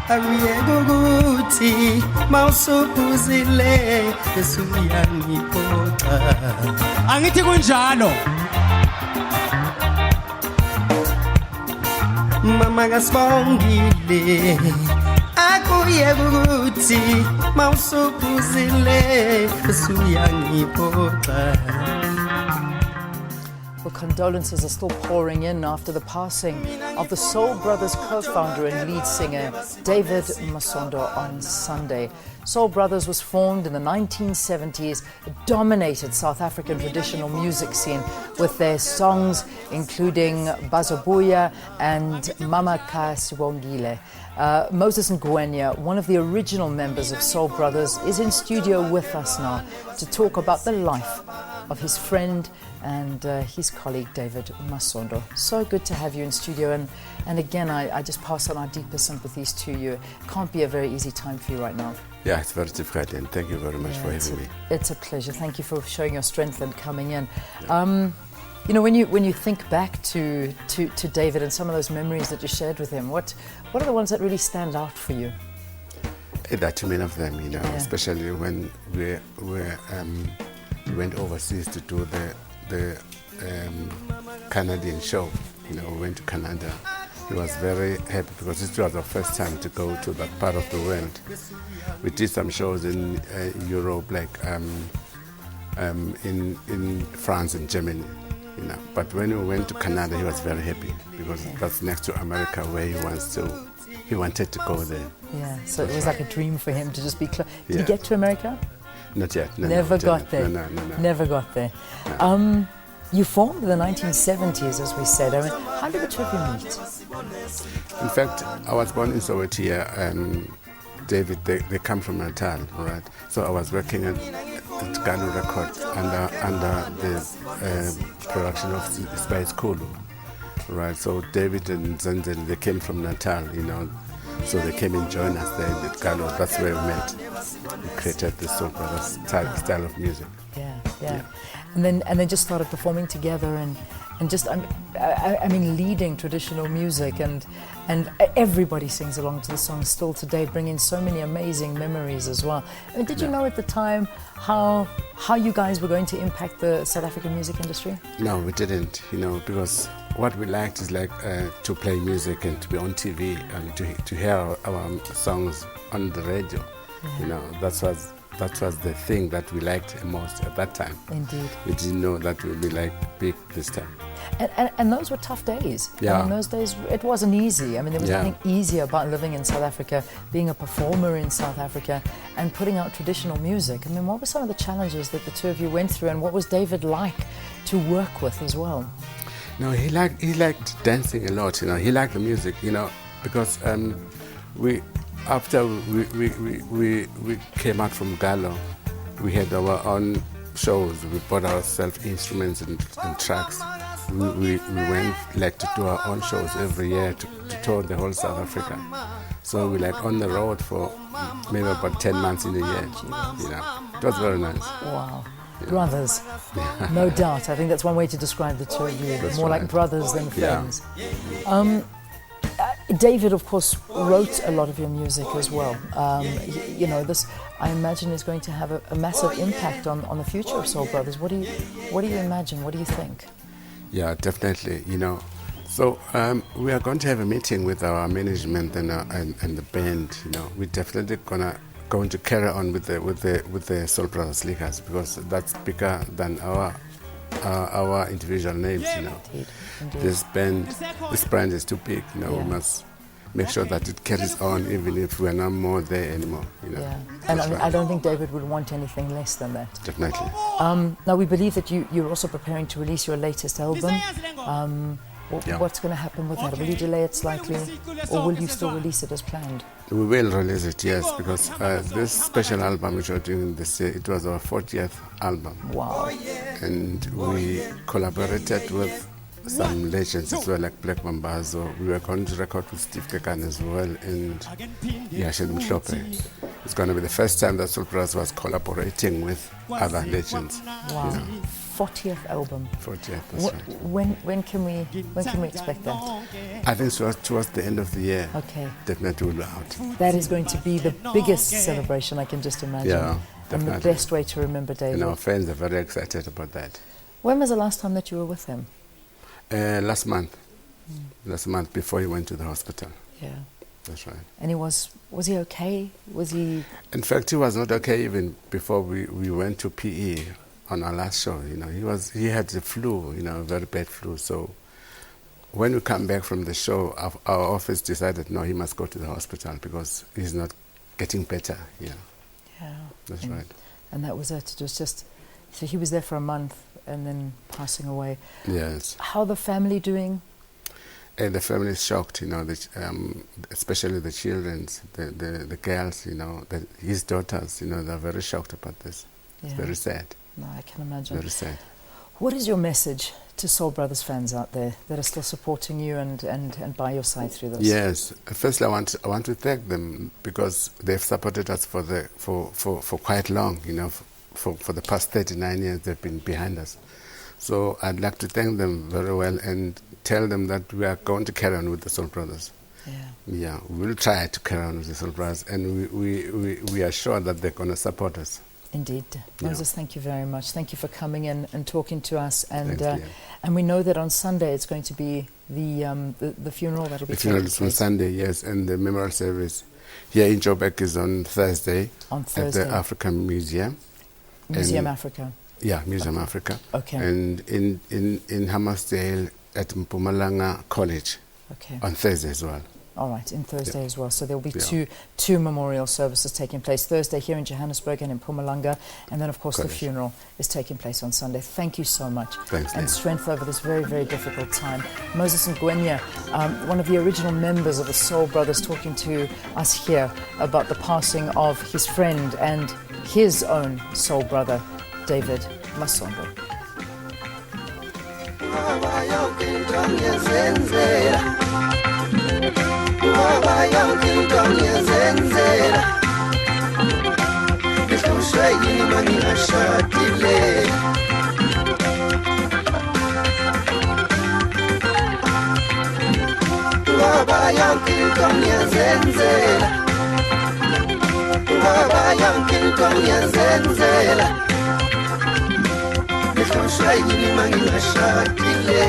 Awuyeguguthi mawusubuzile esuyangiphoxa. Angithi kunjalo. Mama Sbongile akuyekuthi mawusubuzile esuyangiphoxa. Well, condolences are still pouring in after the passing of the Soul Brothers co-founder and lead singer David Masondo on Sunday. Soul Brothers was formed in the 1970s, dominated South African traditional music scene with their songs including Bazobuya and Mama Ka Sbongile. Moses Ngwenya, one of the original members of Soul Brothers, is in studio with us now to talk about the life of his friend and his colleague David Masondo. So good to have you in studio, and again I just pass on our deepest sympathies to you. It can't be a very easy time for you right now. Yeah, it's very difficult, and thank you very much for having me. It's a pleasure. Thank you for showing your strength and coming in. Yeah. You know, when you think back to David and some of those memories that you shared with him, what are the ones that really stand out for you? There are too many of them, you know, especially when we went overseas to do the Canadian show. You know, we went to Canada. He was very happy because this was our first time to go to that part of the world. We did some shows in Europe, like in France and Germany, you know. But when we went to Canada, he was very happy because that's next to America, where he wanted to go there. Yeah, so it was like a dream for him to just be close. Did he get to America? Not yet. Never got there. No. Never got there. No. You formed in the 1970s, as we said. I mean, how did the two of you meet? In fact, I was born in Soweto, and David, they come from Natal, right? So I was working at Gano Records under the production of Spice Kulu, right? So David and Zenzel, they came from Natal, you know. So they came and joined us there in Gano. That's where we met. We created the Soul Brothers style of music. Yeah. And then just started performing together and just I mean leading traditional music and everybody sings along to the songs still today, bringing so many amazing memories as well. I mean, did you know at the time how you guys were going to impact the South African music industry? No, we didn't. You know, because what we liked is like to play music and to be on TV and to hear our songs on the radio. You know, that was the thing that we liked most at that time. Indeed. We didn't know that we would be like big this time. And those were tough days. Yeah. I mean, those days, it wasn't easy. I mean, there was nothing easy about living in South Africa, being a performer in South Africa, and putting out traditional music. I mean, what were some of the challenges that the two of you went through, and what was David like to work with as well? No, he liked dancing a lot. You know, he liked the music. You know, because after we came out from Gallo, we had our own shows. We bought ourselves instruments and tracks. We went like to do our own shows every year to tour the whole South Africa. So we like on the road for maybe about 10 months in a year. You know, it was very nice. Wow. Yeah. Brothers, no doubt. I think that's one way to describe the two of you. More like brothers than friends. Yeah. David, of course, wrote a lot of your music as well. You know, this, I imagine, is going to have a massive impact on the future of Soul Brothers. What do you imagine? What do you think? Yeah, definitely. You know, so we are going to have a meeting with our management and the band. You know, we're definitely going to carry on with the Soul Brothers Ligas, because that's bigger than our individual names. You know, Indeed. this brand is too big. You know, we must make sure that it carries on, even if we're not more there anymore. You know. Yeah, and I don't think David would want anything less than that. Definitely. Now we believe that you're also preparing to release your latest album. What's going to happen with that? Will you delay it slightly, or will you still release it as planned? We will release it, yes, because this special album which we're doing this year, it was our 40th album. Wow. And we collaborated with some legends as well, like Black Mambazo. We were going to record with Steve Kekan as well, and Yashin Mhlope. It's going to be the first time that Soul Brothers was collaborating with other legends. Wow. You know. 40th album. 40th, that's right. When can we expect that? I think towards the end of the year. Okay. Definitely will be out. That is going to be the biggest celebration I can just imagine. Yeah, and the definitely. best way to remember David. And our fans are very excited about that. When was the last time that you were with him? Last month. Last month before he went to the hospital. Yeah. That's right. And was he okay? Was he? In fact, he was not okay even before we went to PE on our last show. You know, he had the flu, you know, a very bad flu. So when we come back from the show, our office decided, no, he must go to the hospital because he's not getting better. Yeah. Yeah. That's right. And that was it. It was just, so he was there for a month and then passing away. Yes. How are the family doing? And the family is shocked, you know, especially the children, the girls, you know, his daughters, you know, they're very shocked about this. Yeah. It's very sad. No, I can imagine. Very sad. What is your message to Soul Brothers fans out there that are still supporting you and by your side through this? Yes. Firstly, I want to thank them because they've supported us for quite long, you know, for the past 39 years they've been behind us. So I'd like to thank them very well and tell them that we are going to carry on with the Soul Brothers. Yeah. Yeah, we'll try to carry on with the Soul Brothers, and we are sure that they're going to support us. Indeed. Moses, thank you very much. Thank you for coming in and talking to us. And Thanks, and we know that on Sunday it's going to be the funeral that'll be The funeral is on Sunday, yes, and the memorial service here in Joburg is on Thursday. On Thursday. At the African Museum. Museum Africa. Yeah, Museum Africa. Okay. And in Hammersdale at Mpumalanga College. Okay. On Thursday as well. All right, in Thursday as well. So there will be Yeah. two memorial services taking place, Thursday here in Johannesburg and in Mpumalanga, and then of course the funeral is taking place on Sunday. Thank you so much. Thanks, and Leah. strength over this very, very difficult time. Moses Ngwenya, one of the original members of the Soul Brothers, talking to us here about the passing of his friend and his own soul brother, David Masondo. Baba yonke into ngiyenzenzela Ngihlushayima ngingashadile Baba yonke into ngiyenzenzela Baba yonke into ngiyenzenzela Ngihlushayima ngingashadile